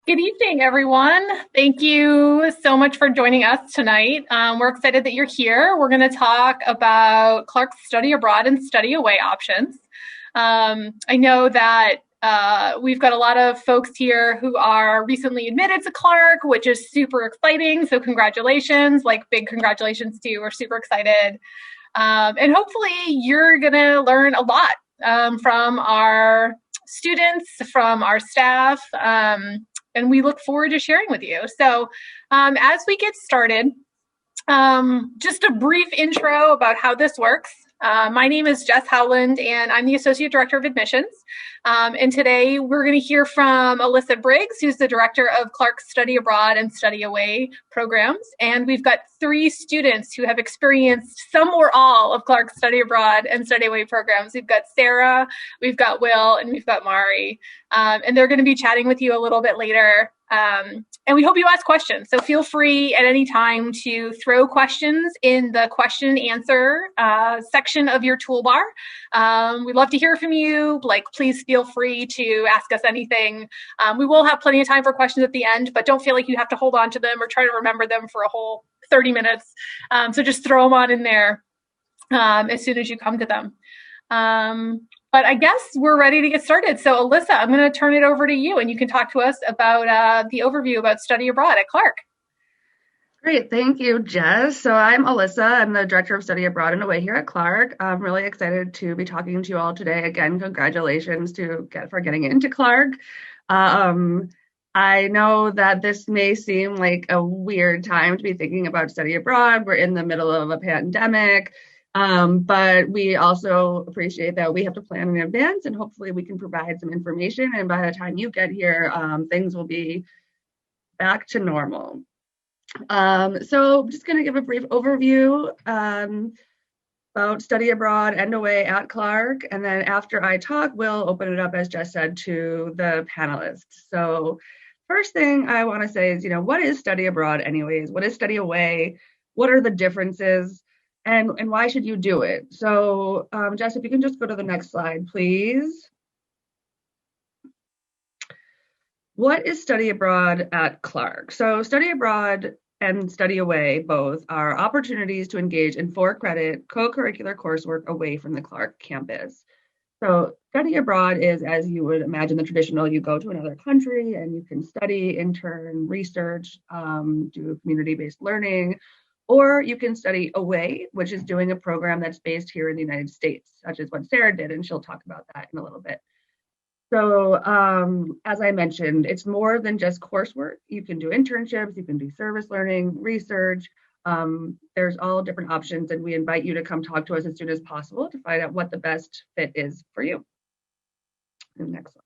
Good evening, everyone. Thank you so much for joining us tonight. We're excited that you're here. We're going to talk about Clark's study abroad and study away options. I know that we've got a lot of folks here who are recently admitted to Clark, which is super exciting. So congratulations, like big congratulations to you. We're super excited. And hopefully you're going to learn a lot from our students, from our staff, and we look forward to sharing with you. So as we get started, just a brief intro about how this works. My name is Jess Howland, and I'm the Associate Director of Admissions. And today we're going to hear from Alyssa Briggs, who's the Director of Clark's Study Abroad and Study Away programs. And we've got 3 students who have experienced some or all of Clark's Study Abroad and Study Away programs. We've got Sarah, we've got Will, and we've got Mari. And they're going to be chatting with you a little bit later. And we hope you ask questions. So feel free at any time to throw questions in the question and answer section of your toolbar. We'd love to hear from you. Please feel free to ask us anything. We will have plenty of time for questions at the end, but don't feel like you have to hold on to them or try to remember them for a whole 30 minutes. So just throw them on in there as soon as you come to them. But I guess we're ready to get started. So Alyssa, I'm going to turn it over to you and you can talk to us about the overview about study abroad at Clark. Great, thank you, Jess. So I'm Alyssa. I'm the Director of Study Abroad and Away here at Clark. I'm really excited to be talking to you all today. Again, congratulations for getting into Clark. I know that this may seem like a weird time to be thinking about study abroad. We're in the middle of a pandemic. But we also appreciate that we have to plan in advance and hopefully we can provide some information. And by the time you get here, things will be back to normal. So I'm just going to give a brief overview about study abroad and away at Clark. And then after I talk, we'll open it up, as Jess said, to the panelists. So first thing I want to say is, what is study abroad anyways? What is study away? What are the differences? And why should you do it? So Jess, if you can just go to the next slide, please. What is study abroad at Clark? So study abroad and study away both are opportunities to engage in 4-credit co-curricular coursework away from the Clark campus. So study abroad is, as you would imagine, the traditional, you go to another country and you can study, intern, research, do community-based learning, or you can study away, which is doing a program that's based here in the United States, such as what Sarah did, and she'll talk about that in a little bit. So as I mentioned, it's more than just coursework. You can do internships, you can do service learning, research. There's all different options, and we invite you to come talk to us as soon as possible to find out what the best fit is for you. And next slide.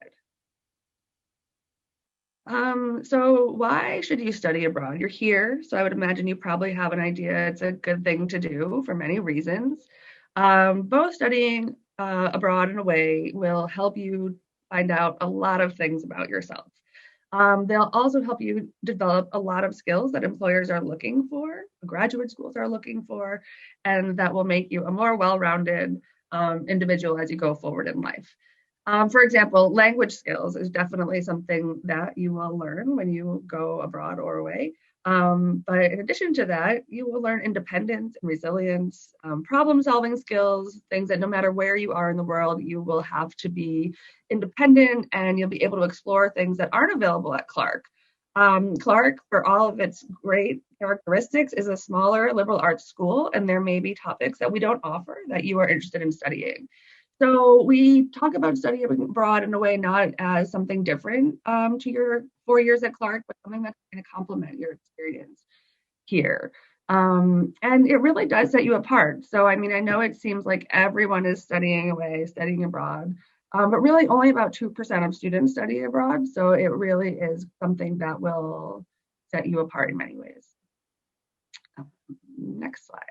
So why should you study abroad? You're here, so I would imagine you probably have an idea. It's a good thing to do for many reasons. Both studying abroad and away will help you find out a lot of things about yourself. They'll also help you develop a lot of skills that employers are looking for, graduate schools are looking for, and that will make you a more well-rounded individual as you go forward in life. For example, language skills is definitely something that you will learn when you go abroad or away. But in addition to that, you will learn independence and resilience, problem-solving skills, things that no matter where you are in the world, you will have to be independent and you'll be able to explore things that aren't available at Clark. Clark, for all of its great characteristics, is a smaller liberal arts school, and there may be topics that we don't offer that you are interested in studying. So we talk about study abroad in a way not as something different to your 4 years at Clark, but something that's going to complement your experience here. And it really does set you apart. So, I mean, I know it seems like everyone is studying away, studying abroad, but really only about 2% of students study abroad. So it really is something that will set you apart in many ways. Next slide.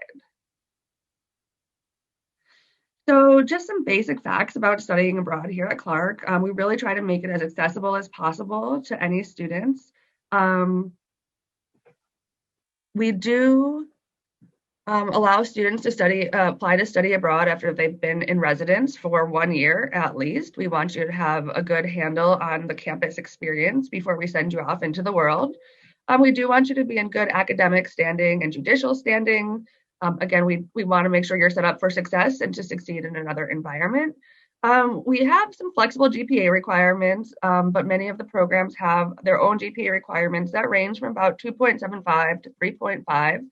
So just some basic facts about studying abroad here at Clark. We really try to make it as accessible as possible to any students. We do allow students to apply to study abroad after they've been in residence for 1 year at least. We want you to have a good handle on the campus experience before we send you off into the world. We do want you to be in good academic standing and judicial standing. Again, we want to make sure you're set up for success and to succeed in another environment. We have some flexible GPA requirements, but many of the programs have their own GPA requirements that range from about 2.75 to 3.5.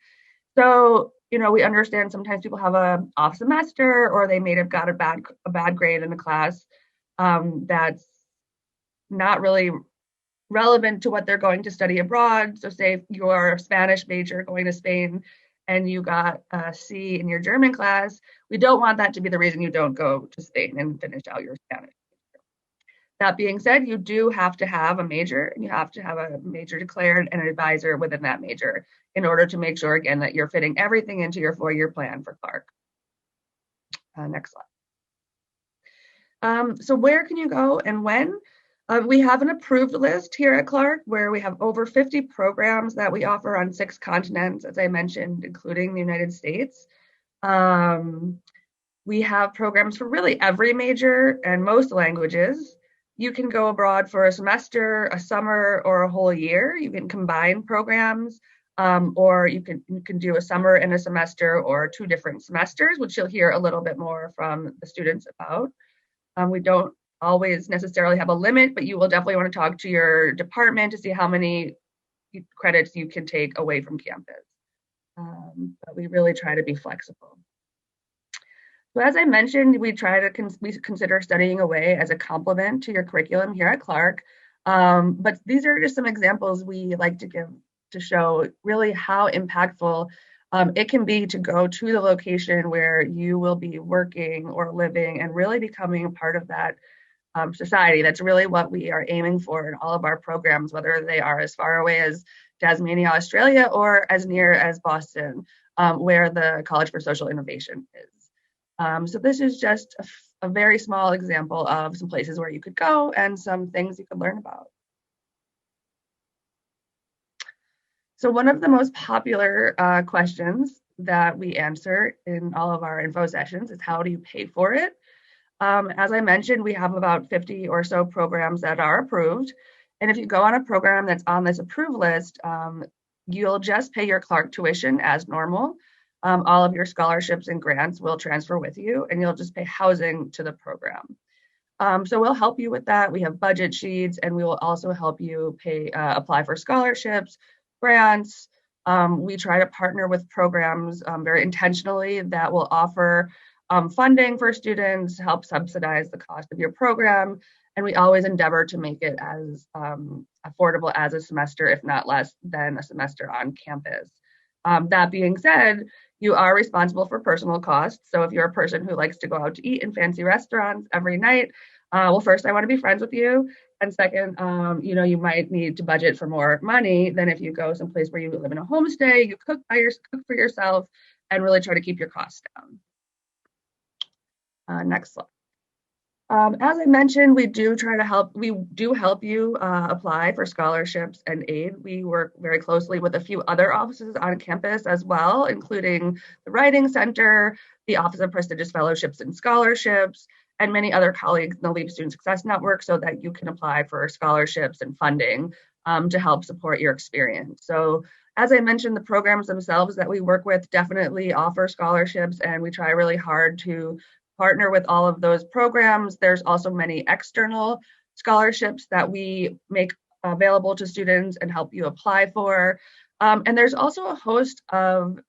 So, we understand sometimes people have a off semester or they may have got a bad grade in a class that's not really relevant to what they're going to study abroad. So say if you are a Spanish major going to Spain and you got a C in your German class, we don't want that to be the reason you don't go to Spain and finish out your Spanish. That being said, you do have to have a major and you have to have a major declared and an advisor within that major in order to make sure, again, that you're fitting everything into your 4-year plan for Clark. Next slide. So where can you go and when? We have an approved list here at Clark where we have over 50 programs that we offer on 6 continents, as I mentioned, including the United States. We have programs for really every major and most languages. You can go abroad for a semester, a summer, or a whole year. You can combine programs, or you can do a summer and a semester or 2 different semesters, which you'll hear a little bit more from the students about. We don't always necessarily have a limit, but you will definitely want to talk to your department to see how many credits you can take away from campus. But we really try to be flexible. So as I mentioned, we try to consider studying away as a complement to your curriculum here at Clark. But these are just some examples we like to give to show really how impactful it can be to go to the location where you will be working or living and really becoming a part of that society. That's really what we are aiming for in all of our programs, whether they are as far away as Tasmania, Australia, or as near as Boston, where the College for Social Innovation is. So this is just a very small example of some places where you could go and some things you could learn about. So one of the most popular questions that we answer in all of our info sessions is how do you pay for it? As I mentioned, we have about 50 or so programs that are approved. And if you go on a program that's on this approved list, you'll just pay your Clark tuition as normal. All of your scholarships and grants will transfer with you, and you'll just pay housing to the program. So we'll help you with that. We have budget sheets, and we will also help you apply for scholarships, grants. We try to partner with programs very intentionally that will offer funding for students, help subsidize the cost of your program, and we always endeavor to make it as affordable as a semester, if not less than a semester on campus. That being said, you are responsible for personal costs. So if you're a person who likes to go out to eat in fancy restaurants every night, well, first, I want to be friends with you. And second, you might need to budget for more money than if you go someplace where you live in a homestay, you cook for yourself, and really try to keep your costs down. Next slide. As I mentioned, we do help you apply for scholarships and aid. We work very closely with a few other offices on campus as well, including the Writing Center, the Office of Prestigious Fellowships and Scholarships, and many other colleagues in the LEAP Student Success Network so that you can apply for scholarships and funding to help support your experience. So as I mentioned, the programs themselves that we work with definitely offer scholarships, and we try really hard to partner with all of those programs. There's also many external scholarships that we make available to students and help you apply for. And there's also a host of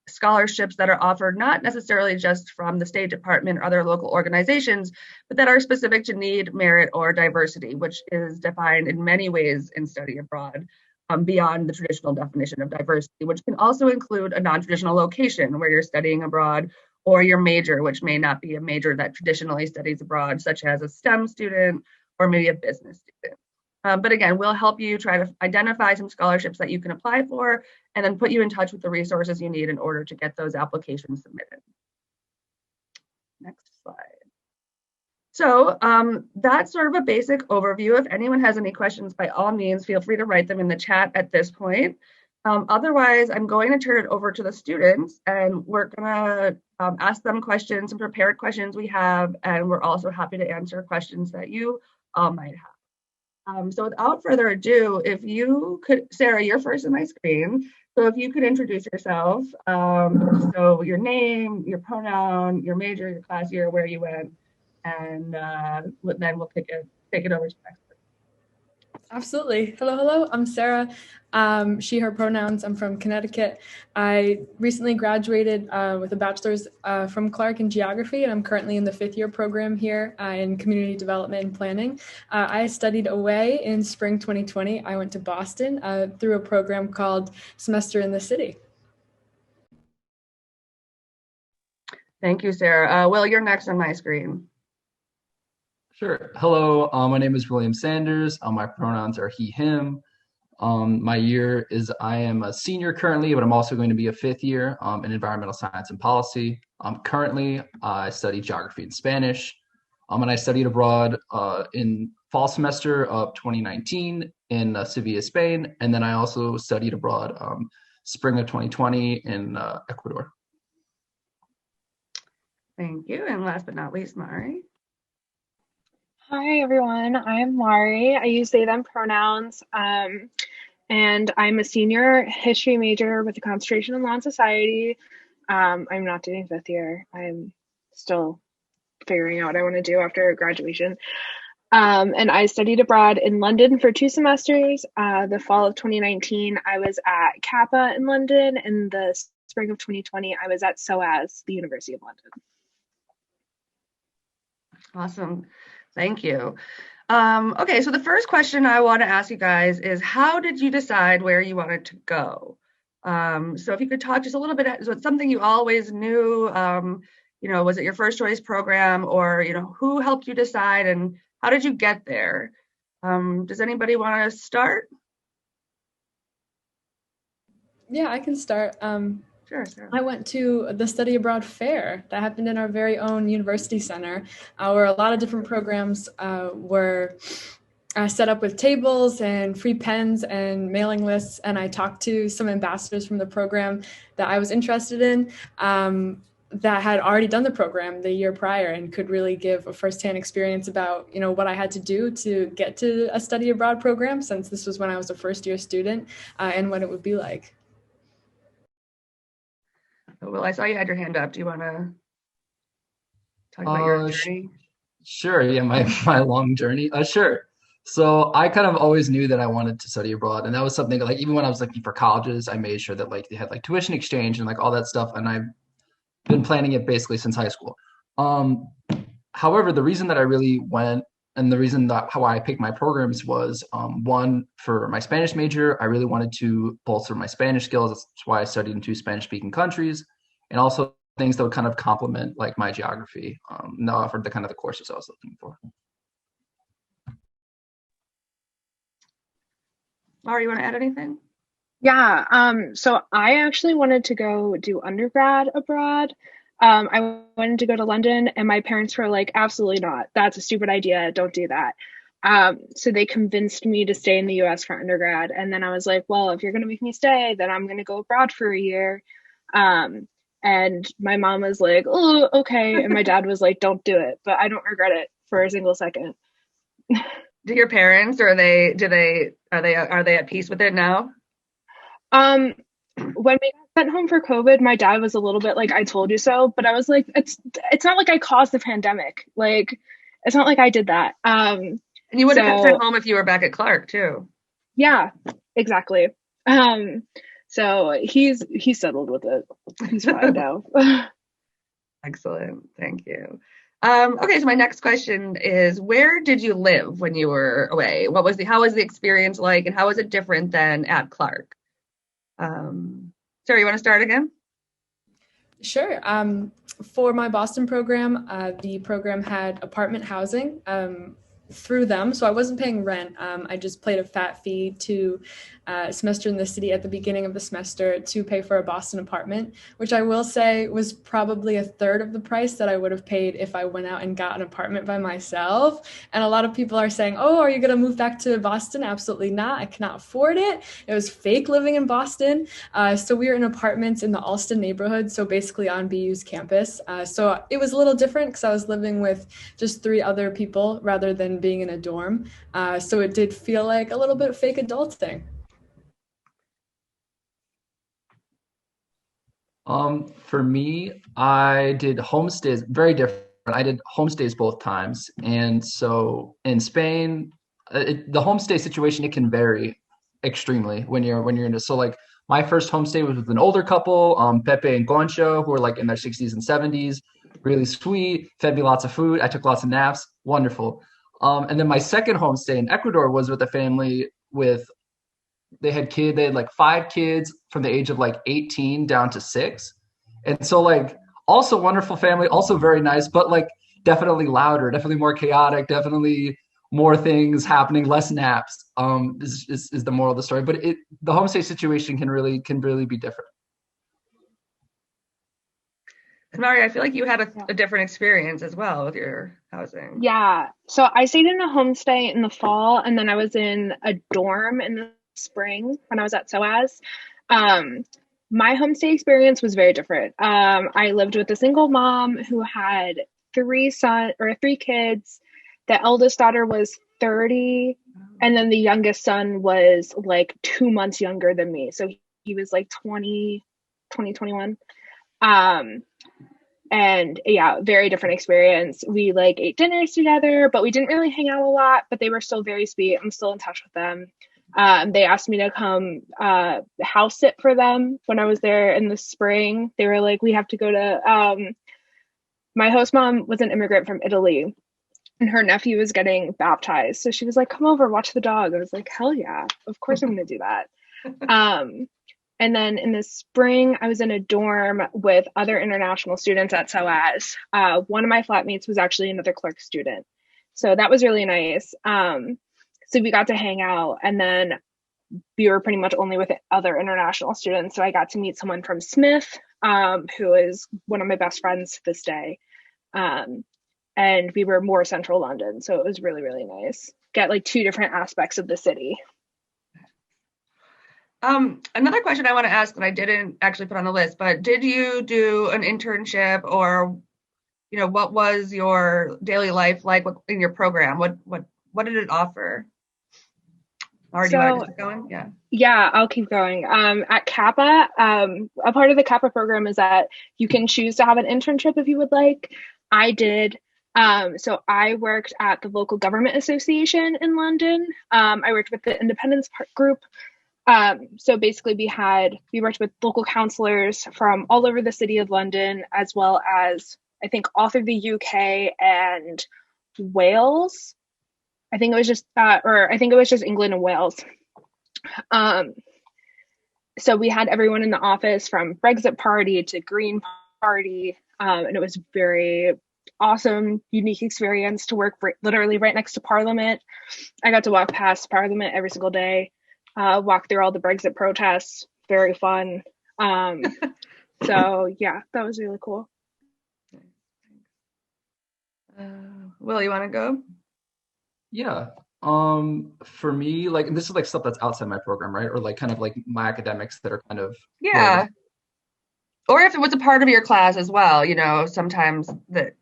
scholarships that are offered not necessarily just from the State Department or other local organizations, but that are specific to need, merit, or diversity, which is defined in many ways in study abroad beyond the traditional definition of diversity, which can also include a non-traditional location where you're studying abroad, or your major, which may not be a major that traditionally studies abroad, such as a STEM student or maybe a business student. But again, we'll help you try to identify some scholarships that you can apply for and then put you in touch with the resources you need in order to get those applications submitted. Next slide. So that's sort of a basic overview. If anyone has any questions, by all means, feel free to write them in the chat at this point. Otherwise, I'm going to turn it over to the students, and we're going to ask them questions, some prepared questions we have, and we're also happy to answer questions that you all might have. So without further ado, if you could, Sarah, you're first on my screen. So if you could introduce yourself, so your name, your pronoun, your major, your class year, where you went, and then we'll take it over to the next. Absolutely. Hello. I'm Sarah. She, her pronouns. I'm from Connecticut. I recently graduated with a bachelor's from Clark in geography, and I'm currently in the 5th year program here in community development and planning. I studied away in spring 2020. I went to Boston through a program called Semester in the City. Thank you, Sarah. Will, you're next on my screen. Sure. Hello, my name is William Sanders. My pronouns are he, him. My year is I am a senior currently, but I'm also going to be a 5th year in environmental science and policy. Currently, I study geography and Spanish, and I studied abroad in fall semester of 2019 in Sevilla, Spain, and then I also studied abroad spring of 2020 in Ecuador. Thank you. And last but not least, Mari. Hi, everyone. I'm Mari. I use they, them pronouns. And I'm a senior history major with a concentration in law and society. I'm not doing 5th year. I'm still figuring out what I want to do after graduation. And I studied abroad in London for 2 semesters. The fall of 2019, I was at Gpa in London. And the spring of 2020, I was at SOAS, the University of London. Awesome. Thank you. Okay, so the first question I want to ask you guys is, how did you decide where you wanted to go? So if you could talk just a little bit, is it something you always knew? Was it your first choice program, or who helped you decide, and how did you get there? Does anybody want to start? Yeah, I can start. Sure, Sarah. I went to the study abroad fair that happened in our very own university center, where a lot of different programs were set up with tables and free pens and mailing lists. And I talked to some ambassadors from the program that I was interested in that had already done the program the year prior and could really give a firsthand experience about, what I had to do to get to a study abroad program, since this was when I was a first year student, and what it would be like. Well, I saw you had your hand up. Do you want to talk about your journey? Sure. Yeah, my long journey. Sure. So I kind of always knew that I wanted to study abroad, and that was something that, even when I was looking for colleges, I made sure that they had tuition exchange and all that stuff, and I've been planning it basically since high school. However, the reason that I really went, and the reason that how I picked my programs was, one, for my Spanish major, I really wanted to bolster my Spanish skills. That's why I studied in 2 Spanish-speaking countries, and also things that would kind of complement my geography. And that offered the kind of the courses I was looking for. Laura, you want to add anything? Yeah, so I actually wanted to go do undergrad abroad. I wanted to go to London, and my parents were like, absolutely not. That's a stupid idea. Don't do that. So they convinced me to stay in the US for undergrad. And then I was like, well, if you're going to make me stay, then I'm going to go abroad for a year. And my mom was like, oh, okay. And my dad was like, don't do it. But I don't regret it for a single second. Do your parents, or are they at peace with it now? When we got sent home for COVID, my dad was a little bit like, I told you so, but I was like, it's not like I caused the pandemic. It's not like I did that. And you would have been sent home if you were back at Clark too. Yeah, exactly. So he's settled with it. He's fine now. Excellent. Thank you. Okay, so my next question is, where did you live when you were away? How was the experience like, and how was it different than at Clark? Sarah, you want to start again? Sure. For my Boston program, the program had apartment housing through them. So I wasn't paying rent. I just paid a fat fee to semester in the city at the beginning of the semester to pay for a Boston apartment, which I will say was probably a third of the price that I would have paid if I went out and got an apartment by myself. And a lot of people are saying, oh, are you going to move back to Boston? Absolutely not. I cannot afford it. It was fake living in Boston. So we were in apartments in the Alston neighborhood, so basically on BU's campus. So it was a little different because I was living with just 3 other people rather than being in a dorm. So it did feel like a little bit fake adulting. For me, I did homestays, very different. I did homestays both times. And so in Spain, the homestay situation, it can vary extremely when you're into, so like my first homestay was with an older couple, Pepe and Goncho, who were like in their 60s and 70s, really sweet, fed me lots of food. I took lots of naps, wonderful. And then my second homestay in Ecuador was with a family they had like 5 kids from the age of like 18 down to 6. And so like also wonderful family, also very nice, but like definitely louder, definitely more chaotic, definitely more things happening, less naps, is the moral of the story. But the homestay situation can really be different. And Mari, I feel like you had a different experience as well with your housing. Yeah. So I stayed in a homestay in the fall, and then I was in a dorm in the spring when I was at SOAS. My homestay experience was very different. I lived with a single mom who had 3 kids. The eldest daughter was 30, and then the youngest son was like 2 months younger than me. So he was like 21. And yeah, very different experience. We like ate dinners together, but we didn't really hang out a lot, but they were still very sweet. I'm still in touch with them. They asked me to come house sit for them when I was there in the spring. They were like, we have to go to, my host mom was an immigrant from Italy, and her nephew was getting baptized. So she was like, come over, watch the dog. I was like, hell yeah, of course I'm going to do that. And then in the spring, I was in a dorm with other international students at SOAS. One of my flatmates was actually another clerk student. So that was really nice. So we got to hang out, and then we were pretty much only with other international students. So I got to meet someone from Smith, who is one of my best friends to this day. And we were more central London. So it was really, really nice. Get like 2 different aspects of the city. Another question I want to ask that I didn't actually put on the list, but did you do an internship, or, what was your daily life like in your program? What did it offer? Or do you want to keep going? Yeah, I'll keep going. At Gpa, a part of the Gpa program is that you can choose to have an internship if you would like. I did. So I worked at the local government association in London. I worked with the independence group. So basically we worked with local counselors from all over the city of London, as well as I think all through the UK and Wales. I think it was just England and Wales. So we had everyone in the office from Brexit Party to Green Party. And it was very awesome, unique experience to work literally right next to Parliament. I got to walk past Parliament every single day. Walk through all the Brexit protests. Very fun. So yeah, that was really cool. Will, you want to go? Yeah. For me, like, and this is like stuff that's outside my program, right? Or like kind of like my academics that are kind of or if it was a part of your class as well, sometimes that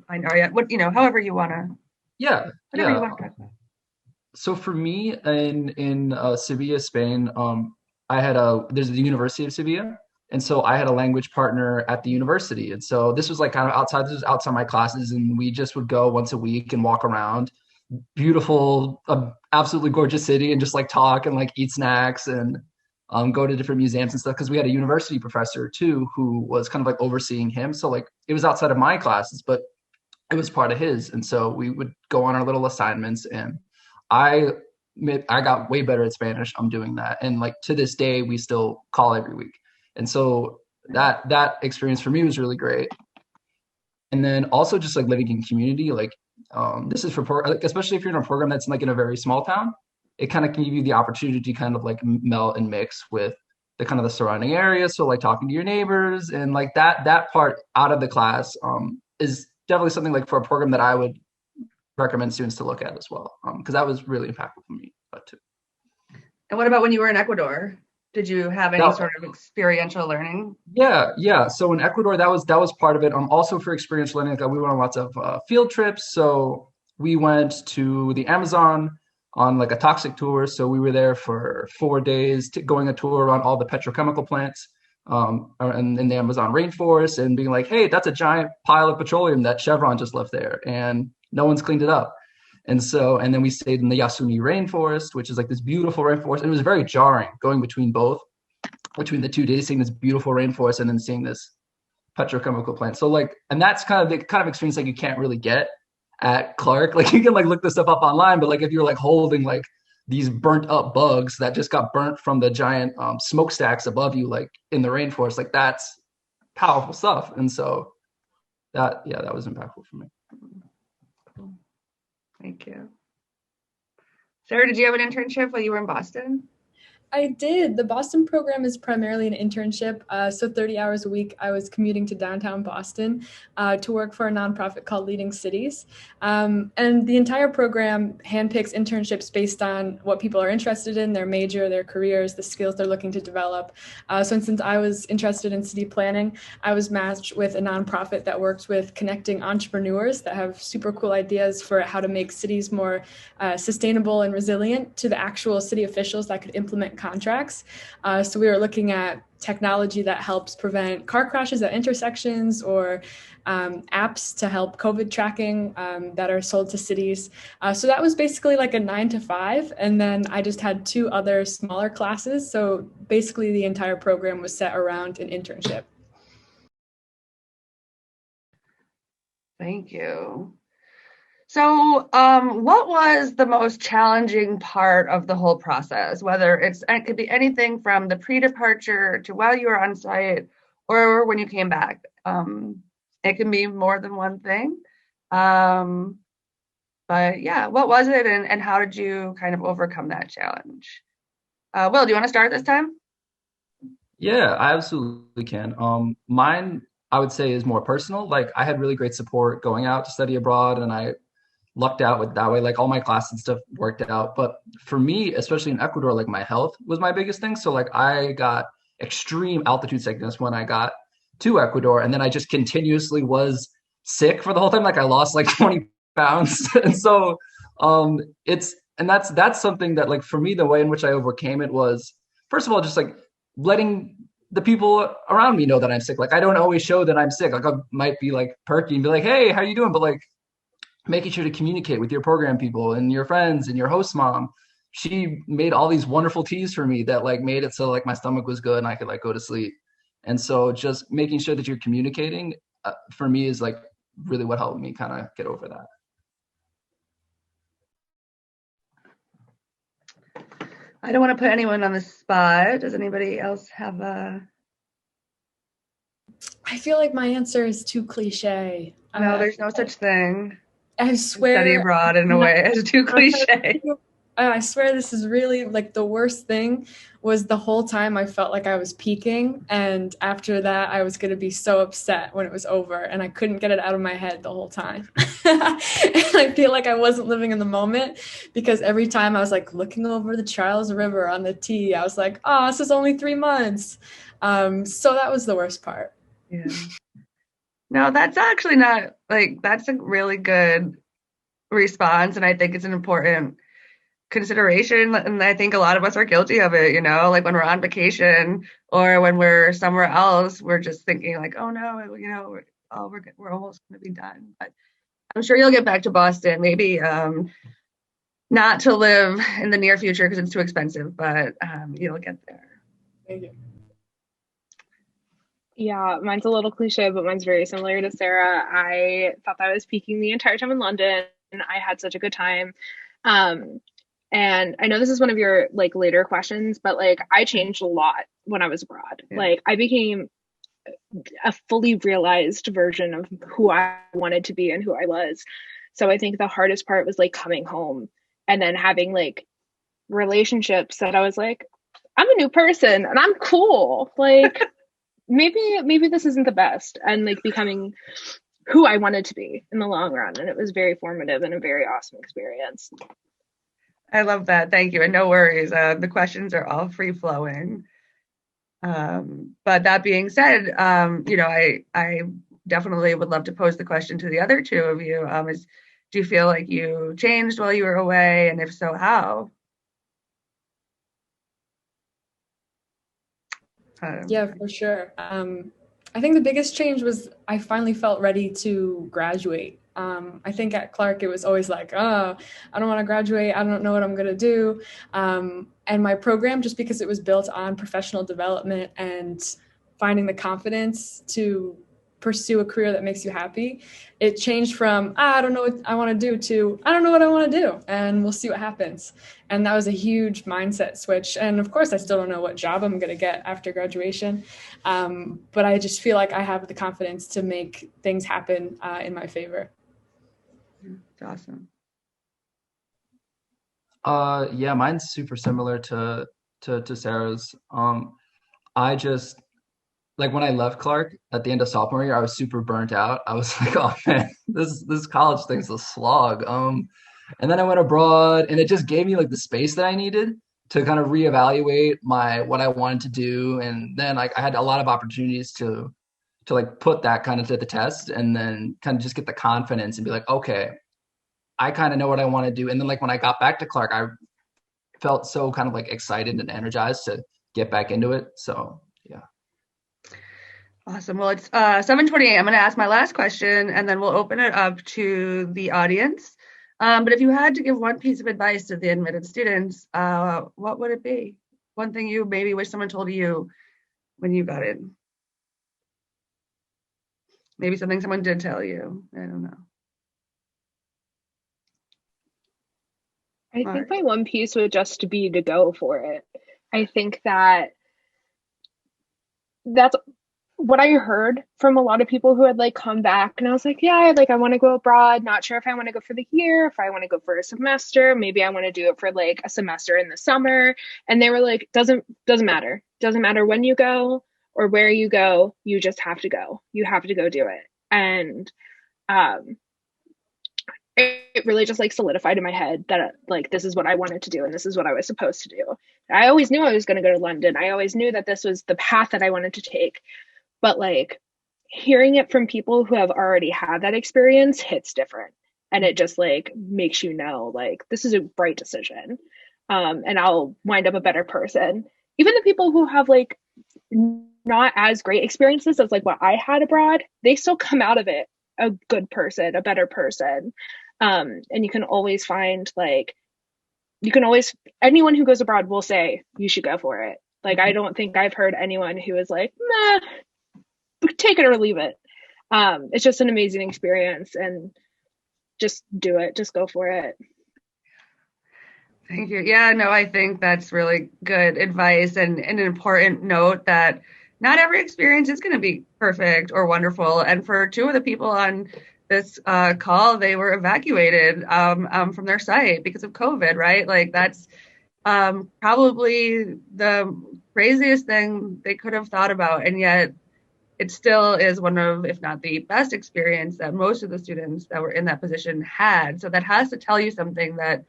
I know however you want to. Yeah. Whatever you want to talk about. So for me in Sevilla, Spain, there's the University of Sevilla. And so I had a language partner at the university. And so this was like kind of outside my classes. And we just would go once a week and walk around. Beautiful, absolutely gorgeous city, and just like talk and like eat snacks and go to different museums and stuff. Because we had a university professor too, who was kind of like overseeing him. So like it was outside of my classes, but it was part of his. And so we would go on our little assignments, and I got way better at Spanish. I'm doing that. And like to this day, we still call every week. And so that experience for me was really great. And then also just like living in community, like This is for especially if you're in a program that's like in a very small town, it kind of can give you the opportunity to kind of like melt and mix with the kind of the surrounding area. So like talking to your neighbors and like that part out of the class is definitely something like for a program that I would recommend students to look at as well, because that was really impactful for me too. And what about when you were in Ecuador? Did you have any sort of experiential learning? Yeah. So in Ecuador, that was part of it. Also for experiential learning, like we went on lots of field trips. So we went to the Amazon on like a toxic tour. So we were there for 4 days, going a tour around all the petrochemical plants in the Amazon rainforest, and being like, hey, that's a giant pile of petroleum that Chevron just left there, and no one's cleaned it up. And then we stayed in the Yasuni rainforest, which is like this beautiful rainforest. And it was very jarring going between the 2 days, seeing this beautiful rainforest and then seeing this petrochemical plant. So like, and that's kind of the kind of experience like you can't really get at Clark. Like you can like look this stuff up online, but like if you're like holding like these burnt up bugs that just got burnt from the giant smokestacks above you, like in the rainforest, like that's powerful stuff. And so that was impactful for me. Thank you. Sarah, did you have an internship while you were in Boston? I did. The Boston program is primarily an internship. So 30 hours a week, I was commuting to downtown Boston to work for a nonprofit called Leading Cities. And the entire program handpicks internships based on what people are interested in, their major, their careers, the skills they're looking to develop. So since I was interested in city planning, I was matched with a nonprofit that works with connecting entrepreneurs that have super cool ideas for how to make cities more sustainable and resilient to the actual city officials that could implement contracts. So we were looking at technology that helps prevent car crashes at intersections, or apps to help COVID tracking that are sold to cities. So that was basically like a 9 to 5. And then I just had 2 other smaller classes. So basically the entire program was set around an internship. Thank you. So what was the most challenging part of the whole process? Whether it could be anything from the pre-departure to while you were on site or when you came back. It can be more than one thing. But yeah, what was it, and how did you kind of overcome that challenge? Will, do you want to start this time? Yeah, I absolutely can. Mine, I would say, is more personal. Like I had really great support going out to study abroad, and I lucked out with that way. Like all my classes and stuff worked out. But for me, especially in Ecuador, like my health was my biggest thing. So like I got extreme altitude sickness when I got to Ecuador, and then I just continuously was sick for the whole time. Like I lost like 20 pounds. And so that's something that like for me, the way in which I overcame it was, first of all, just like letting the people around me know that I'm sick. Like I don't always show that I'm sick. Like I might be like perky and be like, hey, how you doing? But like making sure to communicate with your program people and your friends and your host mom. She made all these wonderful teas for me that like made it so like my stomach was good and I could like go to sleep. And so just making sure that you're communicating for me is like really what helped me kind of get over that. I don't want to put anyone on the spot. Does anybody else have a? I feel like my answer is too cliche. No, there's no such thing. I swear. Study abroad in a way is too cliche. I swear this is really like the worst thing was the whole time I felt like I was peaking. And after that, I was going to be so upset when it was over and I couldn't get it out of my head the whole time. And I feel like I wasn't living in the moment because every time I was like looking over the Charles River on the T, I was like, oh, this is only 3 months. So that was the worst part. Yeah. No, that's actually not like, that's a really good response. And I think it's an important consideration. And I think a lot of us are guilty of it, you know, like when we're on vacation or when we're somewhere else, we're just thinking like, oh no, you know, we're almost going to be done. But I'm sure you'll get back to Boston, maybe not to live in the near future because it's too expensive, but you'll get there. Thank you. Yeah, mine's a little cliche, but mine's very similar to Sarah. I thought that I was peaking the entire time in London. I had such a good time. And I know this is one of your like later questions, but like I changed a lot when I was abroad. Yeah. Like I became a fully realized version of who I wanted to be and who I was. So I think the hardest part was like coming home and then having like relationships that I was like, I'm a new person and I'm cool. Like maybe this isn't the best, and like becoming who I wanted to be in the long run. And it was very formative and a very awesome experience. I love that. Thank you. And no worries. The questions are all free flowing. But that being said, I definitely would love to pose the question to the other two of you. Do you feel like you changed while you were away? And if so, how? Yeah, for sure. I think the biggest change was I finally felt ready to graduate. I think at Clark, it was always like, oh, I don't want to graduate. I don't know what I'm going to do. And my program, just because it was built on professional development and finding the confidence to pursue a career that makes you happy, it changed from, I don't know what I want to do to, I don't know what I want to do, and we'll see what happens. And that was a huge mindset switch. And of course, I still don't know what job I'm going to get after graduation. But I just feel like I have the confidence to make things happen in my favor. That's awesome. Yeah, mine's super similar to Sarah's. I just like when I left Clark at the end of sophomore year, I was super burnt out. I was like, oh man, this college thing's a slog. And then I went abroad, and it just gave me like the space that I needed to kind of reevaluate what I wanted to do. And then like I had a lot of opportunities to like put that kind of to the test, and then kind of just get the confidence and be like, okay, I kind of know what I want to do. And then like when I got back to Clark, I felt so kind of like excited and energized to get back into it. So yeah. Awesome. Well, it's 7:28. I'm going to ask my last question, and then we'll open it up to the audience. But if you had to give one piece of advice to the admitted students, what would it be? One thing you maybe wish someone told you when you got in? Maybe something someone did tell you. I don't know. I think my one piece would just be to go for it. I think that's what I heard from a lot of people who had like come back, and I was like, yeah, like I want to go abroad, not sure if I want to go for the year, if I want to go for a semester, maybe I want to do it for like a semester in the summer. And they were like, doesn't matter when you go or where you go, you just have to go. You have to go do it. And it really just like solidified in my head that like this is what I wanted to do and this is what I was supposed to do. I always knew I was going to go to London. I always knew that this was the path that I wanted to take. But like hearing it from people who have already had that experience hits different. And it just like makes you know, like, this is a right decision. And I'll wind up a better person. Even the people who have like not as great experiences as like what I had abroad, they still come out of it a good person, a better person. And you can always find like, anyone who goes abroad will say, you should go for it. Like, I don't think I've heard anyone who is like, nah, take it or leave it. It's just an amazing experience, and just do it. Just go for it. Thank you. Yeah, no, I think that's really good advice, and an important note that not every experience is going to be perfect or wonderful. And for two of the people on this call, they were evacuated from their site because of COVID, right? Like that's probably the craziest thing they could have thought about. And yet it still is one of, if not the best experience that most of the students that were in that position had. So that has to tell you something, that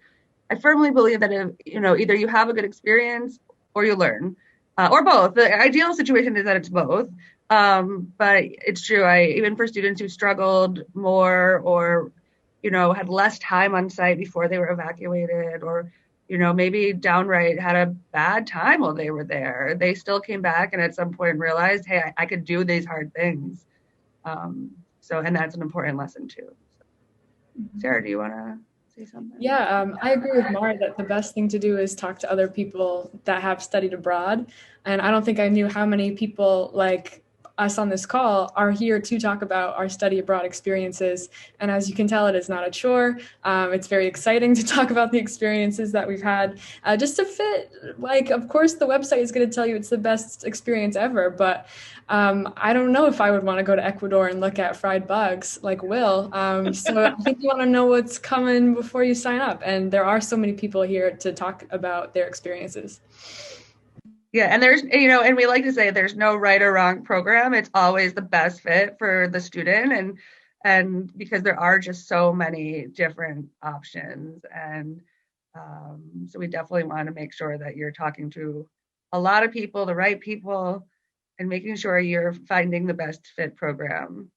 I firmly believe that if, either you have a good experience or you learn, or both. The ideal situation is that it's both. But it's true. Even for students who struggled more or, had less time on site before they were evacuated, or, maybe downright had a bad time while they were there, they still came back and at some point realized, hey, I could do these hard things. And that's an important lesson too. Sarah, do you want to say something? Yeah, I agree with Mara that the best thing to do is talk to other people that have studied abroad. And I don't think I knew how many people like us on this call are here to talk about our study abroad experiences. And as you can tell, it is not a chore. It's very exciting to talk about the experiences that we've had, just to fit, like, of course, the website is going to tell you it's the best experience ever, but I don't know if I would want to go to Ecuador and look at fried bugs like Will. So I think you want to know what's coming before you sign up. And there are so many people here to talk about their experiences. Yeah, and there's, and we like to say there's no right or wrong program. It's always the best fit for the student, and because there are just so many different options, and so we definitely want to make sure that you're talking to a lot of people, the right people, and making sure you're finding the best fit program.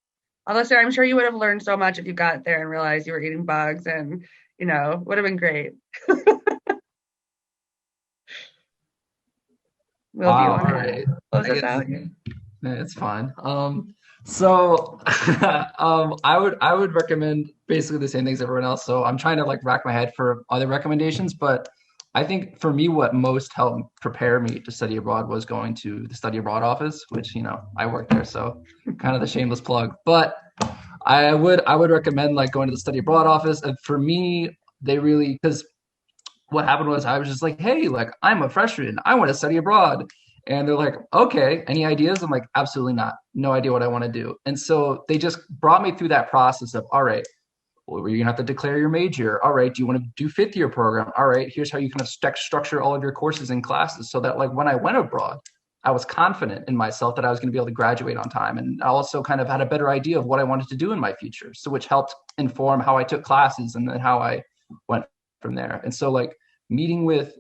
Although, Sarah, I'm sure you would have learned so much if you got there and realized you were eating bugs, and would have been great. Will, do you want to close us out? It's fine. So I would recommend basically the same things everyone else. So I'm trying to like rack my head for other recommendations, but I think for me, what most helped prepare me to study abroad was going to the study abroad office, which, I work there. So kind of the shameless plug, but I would recommend like going to the study abroad office. And for me, because what happened was I was just like, hey, like I'm a freshman, I want to study abroad. And they're like, okay, any ideas? I'm like, absolutely not. No idea what I want to do. And so they just brought me through that process of, all right, well, you're gonna have to declare your major. All right, do you want to do fifth year program? All right, here's how you kind of structure all of your courses and classes so that like when I went abroad, I was confident in myself that I was going to be able to graduate on time. And I also kind of had a better idea of what I wanted to do in my future. So which helped inform how I took classes and then how I went from there. And so like meeting with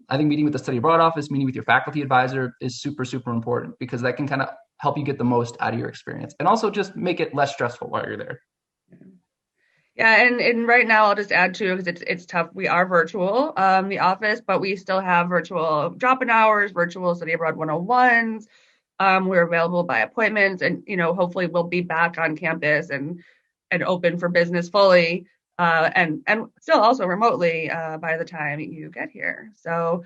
the study abroad office, meeting with your faculty advisor is super, super important because that can kind of help you get the most out of your experience and also just make it less stressful while you're there. Yeah, and right now I'll just add too, because it's tough. We are virtual, the office, but we still have virtual drop-in hours, virtual study abroad 101s. We're available by appointments, and hopefully we'll be back on campus and open for business fully, and still also remotely by the time you get here. So,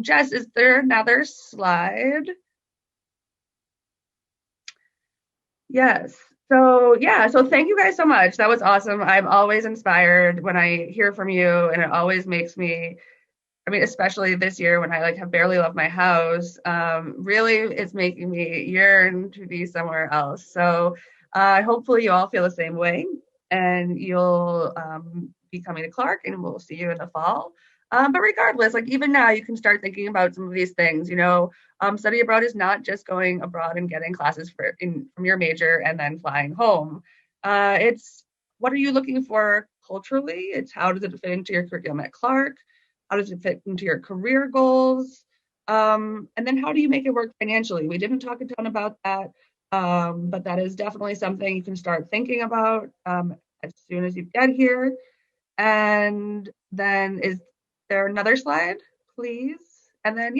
Jess, is there another slide? Yes. So thank you guys so much. That was awesome. I'm always inspired when I hear from you, and it always makes me, especially this year when I have barely left my house, really it's making me yearn to be somewhere else. So hopefully you all feel the same way, and you'll be coming to Clark, and we'll see you in the fall. But regardless, even now you can start thinking about some of these things. Study abroad is not just going abroad and getting classes from your major and then flying home. It's what are you looking for culturally? It's how does it fit into your curriculum at Clark? How does it fit into your career goals? And then how do you make it work financially? We didn't talk a ton about that, but that is definitely something you can start thinking about as soon as you get here. And then is there another slide, please? And then,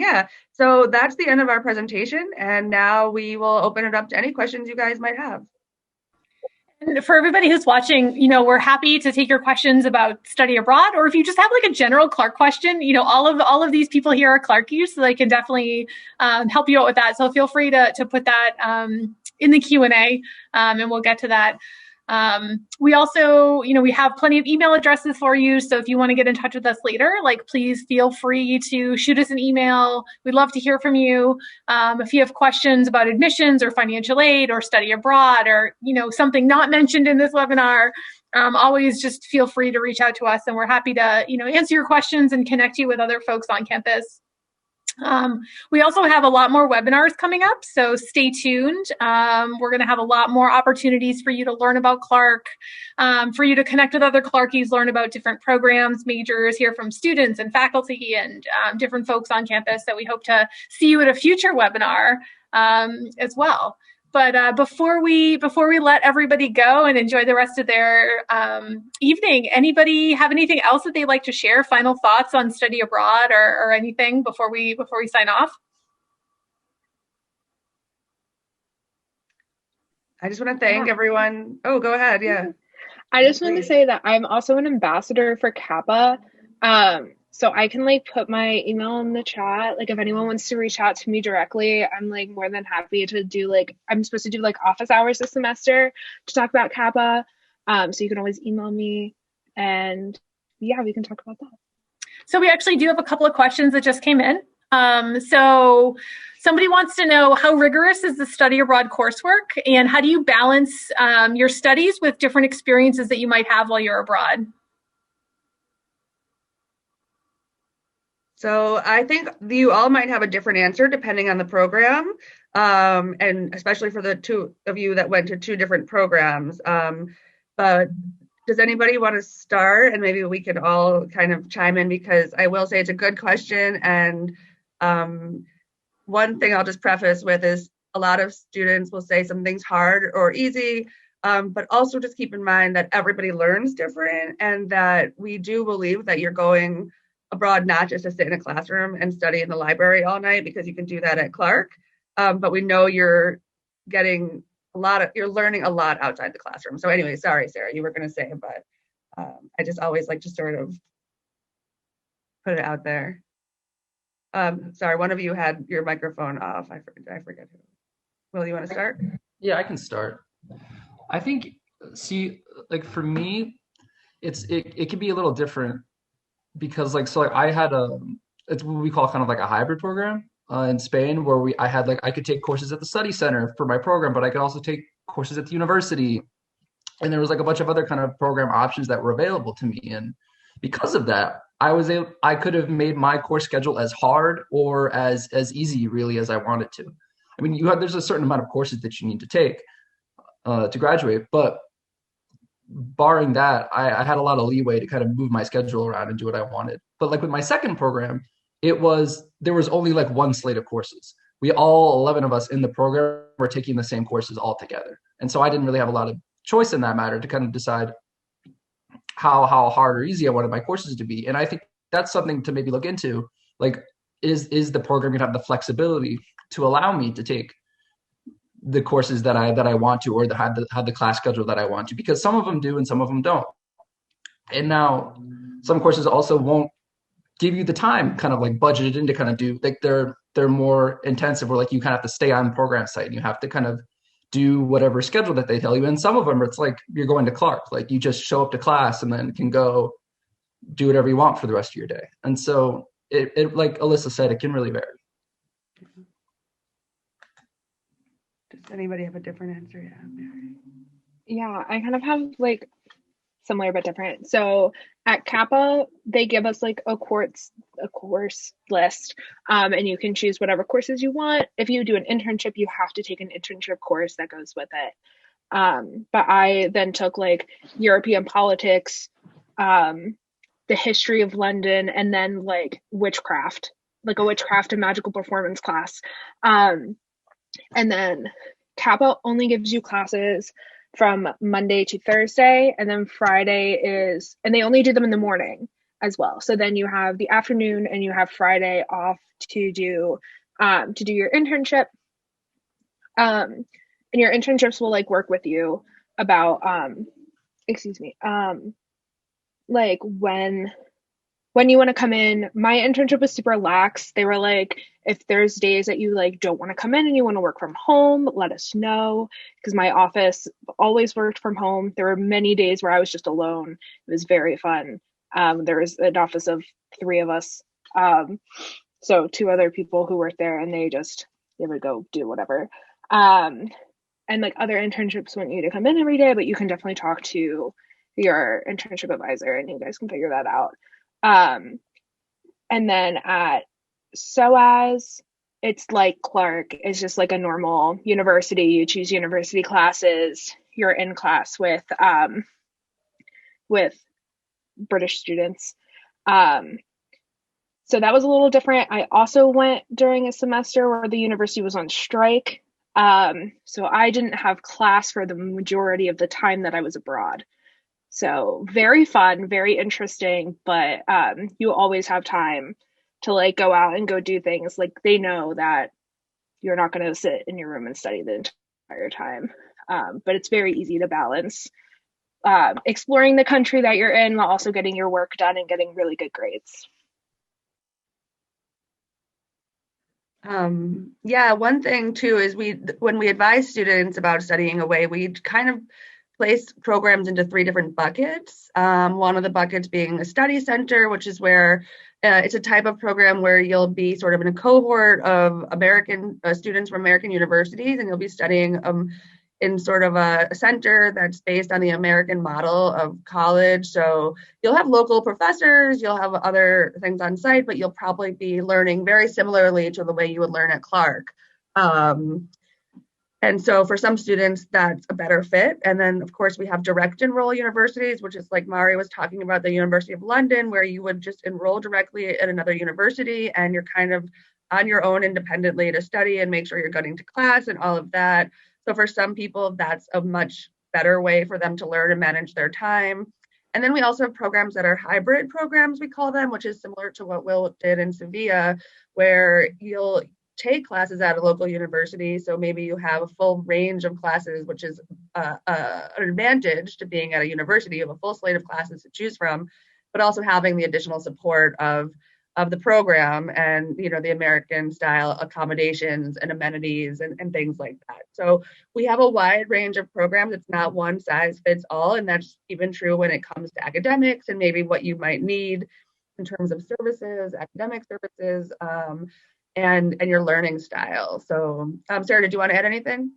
so that's the end of our presentation. And now we will open it up to any questions you guys might have. And for everybody who's watching, we're happy to take your questions about study abroad, or if you just have a general Clark question, all of these people here are Clarkies, so they can definitely help you out with that. So feel free to put that in the Q&A, and we'll get to that. We also, we have plenty of email addresses for you. So if you want to get in touch with us later, please feel free to shoot us an email. We'd love to hear from you. If you have questions about admissions or financial aid or study abroad or, something not mentioned in this webinar, always just feel free to reach out to us, and we're happy to, answer your questions and connect you with other folks on campus. We also have a lot more webinars coming up, so stay tuned. We're going to have a lot more opportunities for you to learn about Clark, for you to connect with other Clarkies, learn about different programs, majors, hear from students and faculty and different folks on campus. So we hope to see you at a future webinar as well. But before we let everybody go and enjoy the rest of their evening, anybody have anything else that they'd like to share? Final thoughts on study abroad or anything before we sign off? I just want to thank everyone. Oh, go ahead. Yeah. I just want to say that I'm also an ambassador for Gpa. So I can like put my email in the chat. Like if anyone wants to reach out to me directly, I'm like more than happy to do like, I'm supposed to do like office hours this semester to talk about Kappa. So you can always email me and yeah, we can talk about that. So we actually do have a couple of questions that just came in. So somebody wants to know, how rigorous is the study abroad coursework, and how do you balance your studies with different experiences that you might have while you're abroad? So I think you all might have a different answer depending on the program, and especially for the two of you that went to two different programs. But does anybody want to start, and maybe we could all kind of chime in, because I will say it's a good question. And one thing I'll just preface with is a lot of students will say something's hard or easy, but also just keep in mind that everybody learns different, and that we do believe that you're going abroad not just to sit in a classroom and study in the library all night, because you can do that at Clark, but we know you're getting you're learning a lot outside the classroom. So anyway, sorry, Sarah, you were going to say, but I just always like to sort of put it out there. Sorry, one of you had your microphone off. I forget who. Will, you want to start? Yeah, I can start. I think, see, like for me, it can be a little different, because like I had it's what we call kind of like a hybrid program in Spain, where I could take courses at the study center for my program, but I could also take courses at the university, and there was like a bunch of other kind of program options that were available to me. And because of that, I could have made my course schedule as hard or as easy really as I wanted to. I mean, there's a certain amount of courses that you need to take to graduate, but barring that, I had a lot of leeway to kind of move my schedule around and do what I wanted. But like with my second program, there was only like one slate of courses. We all 11 of us in the program were taking the same courses all together. And so I didn't really have a lot of choice in that matter to kind of decide how hard or easy I wanted my courses to be. And I think that's something to maybe look into. Like, is the program going to have the flexibility to allow me to take the courses that I want to, or have the class schedule that I want to? Because some of them do and some of them don't. And now some courses also won't give you the time kind of like budgeted in to kind of do, like they're more intensive, where like you kind of have to stay on program site and you have to kind of do whatever schedule that they tell you. And some of them, it's like you're going to Clark, like you just show up to class and then can go do whatever you want for the rest of your day. And so it like Alyssa said, it can really vary. Does anybody have a different answer? Yeah, I kind of have like similar but different. So at Kappa, they give us like a course list, and you can choose whatever courses you want. If you do an internship, you have to take an internship course that goes with it. But I then took like European politics, the history of London, and then like witchcraft, like a witchcraft and magical performance class. And then Kappa only gives you classes from Monday to Thursday, and then Friday and they only do them in the morning as well. So then you have the afternoon and you have Friday off to do your internship. And your internships will like work with you about like when you want to come in. My internship was super lax. They were like, if there's days that you like don't want to come in and you want to work from home, let us know, because my office always worked from home. There were many days where I was just alone. It was very fun. There was an office of 3 of us, so 2 other people who worked there, and they would go do whatever. And like other internships want you to come in every day, but you can definitely talk to your internship advisor and you guys can figure that out. And then at SOAS, it's like Clark. It's just like a normal university. You choose university classes. You're in class with British students. So that was a little different. I also went during a semester where the university was on strike. So I didn't have class for the majority of the time that I was abroad. So very fun, very interesting, but you always have time to like go out and go do things. Like they know that you're not going to sit in your room and study the entire time. But it's very easy to balance exploring the country that you're in while also getting your work done and getting really good grades. Yeah, one thing too is when we advise students about studying away, we kind of place programs into three different buckets. One of the buckets being a study center, which is where it's a type of program where you'll be sort of in a cohort of American students from American universities, and you'll be studying in sort of a center that's based on the American model of college. So you'll have local professors, you'll have other things on site, but you'll probably be learning very similarly to the way you would learn at Clark. Um, and so for some students, that's a better fit. And then, of course, we have direct enroll universities, which is like Mari was talking about, the University of London, where you would just enroll directly at another university and you're kind of on your own independently to study and make sure you're getting to class and all of that. So for some people, that's a much better way for them to learn and manage their time. And then we also have programs that are hybrid programs, we call them, which is similar to what Will did in Sevilla, where you'll take classes at a local university. So maybe you have a full range of classes, which is an advantage to being at a university. You have a full slate of classes to choose from, but also having the additional support of the program and, you know, the American style accommodations and amenities and things like that. So we have a wide range of programs. It's not one size fits all. And that's even true when it comes to academics and maybe what you might need in terms of services, academic services, and your learning style. So, Sarah, did you want to add anything?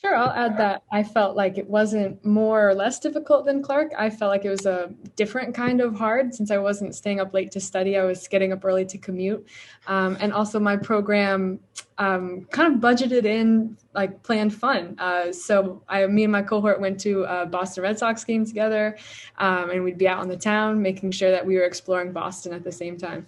Sure, I'll add that I felt like it wasn't more or less difficult than Clark. I felt like it was a different kind of hard since I wasn't staying up late to study. I was getting up early to commute. And also my program kind of budgeted in like planned fun. So me and my cohort went to a Boston Red Sox game together, and we'd be out on the town making sure that we were exploring Boston at the same time.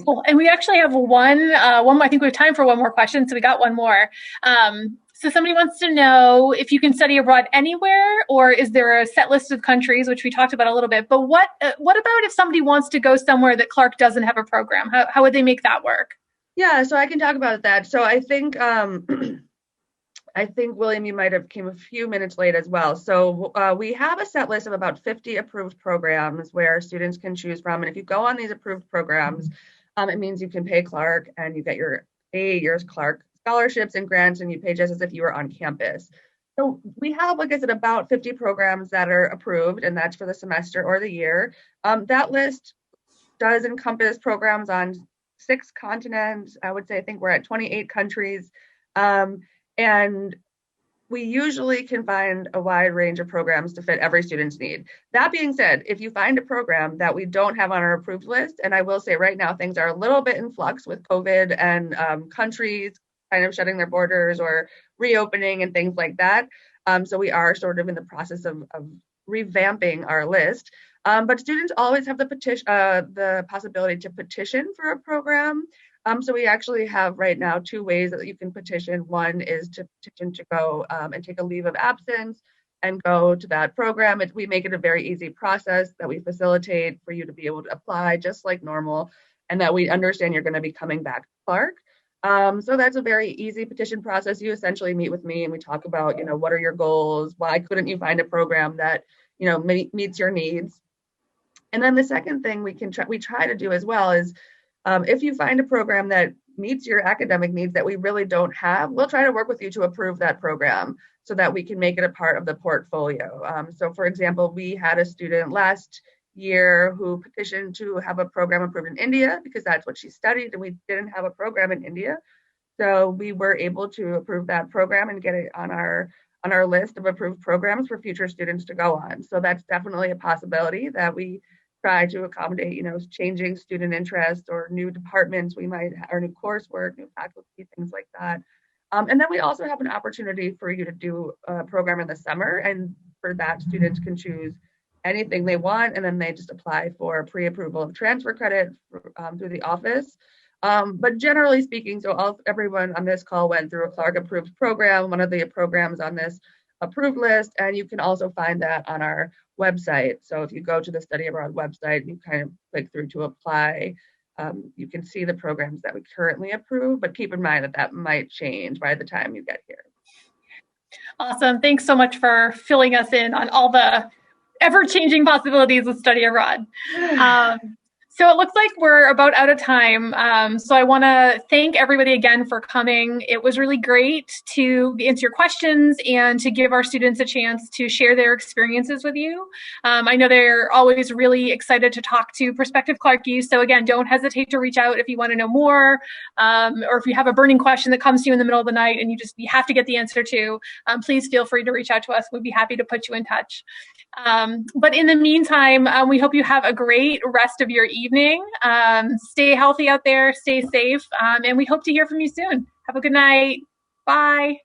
Cool. And we actually have one more. I think we have time for one more question, so we got one more. So somebody wants to know if you can study abroad anywhere, or is there a set list of countries, which we talked about a little bit. But what about if somebody wants to go somewhere that Clark doesn't have a program? How would they make that work? Yeah, so I can talk about that. So I think I think, William, you might have came a few minutes late as well. So we have a set list of about 50 approved programs where students can choose from. And if you go on these approved programs, it means you can pay Clark and you get your year's Clark scholarships and grants, and you pay just as if you were on campus. So we have, like I said, about 50 programs that are approved, and that's for the semester or the year. That list does encompass programs on 6 continents. I would say, I think we're at 28 countries. And we usually can find a wide range of programs to fit every student's need. That being said, if you find a program that we don't have on our approved list, and I will say right now things are a little bit in flux with COVID and countries kind of shutting their borders or reopening and things like that. So we are sort of in the process of revamping our list. But students always have the possibility to petition for a program. So we actually have right now 2 ways that you can petition. One is to petition to go and take a leave of absence and go to that program. We make it a very easy process that we facilitate for you to be able to apply just like normal, and that we understand you're going to be coming back to Clark. So that's a very easy petition process. You essentially meet with me and we talk about, you know, what are your goals? Why couldn't you find a program that, you know, meets your needs? And then the second thing we try to do as well is, if you find a program that meets your academic needs that we really don't have, we'll try to work with you to approve that program so that we can make it a part of the portfolio. So for example, we had a student last year who petitioned to have a program approved in India because that's what she studied, and we didn't have a program in India. So we were able to approve that program and get it on our list of approved programs for future students to go on. So that's definitely a possibility that we try to accommodate, you know, changing student interest or new departments we might, or new coursework, new faculty, things like that. And then we also have an opportunity for you to do a program in the summer, and for that students can choose anything they want, and then they just apply for pre-approval of transfer credit through the office. But generally speaking, so everyone on this call went through a Clark approved program, one of the programs on this approved list, and you can also find that on our website. So if you go to the Study Abroad website, you kind of click through to apply. You can see the programs that we currently approve, but keep in mind that might change by the time you get here. Awesome. Thanks so much for filling us in on all the ever-changing possibilities of study abroad. So it looks like we're about out of time. So I want to thank everybody again for coming. It was really great to answer your questions and to give our students a chance to share their experiences with you. I know they're always really excited to talk to prospective Clarkies. So again, don't hesitate to reach out if you want to know more, or if you have a burning question that comes to you in the middle of the night and you have to get the answer to, please feel free to reach out to us. We'd be happy to put you in touch. But in the meantime, we hope you have a great rest of your evening. Stay healthy out there, stay safe, and we hope to hear from you soon. Have a good night. Bye.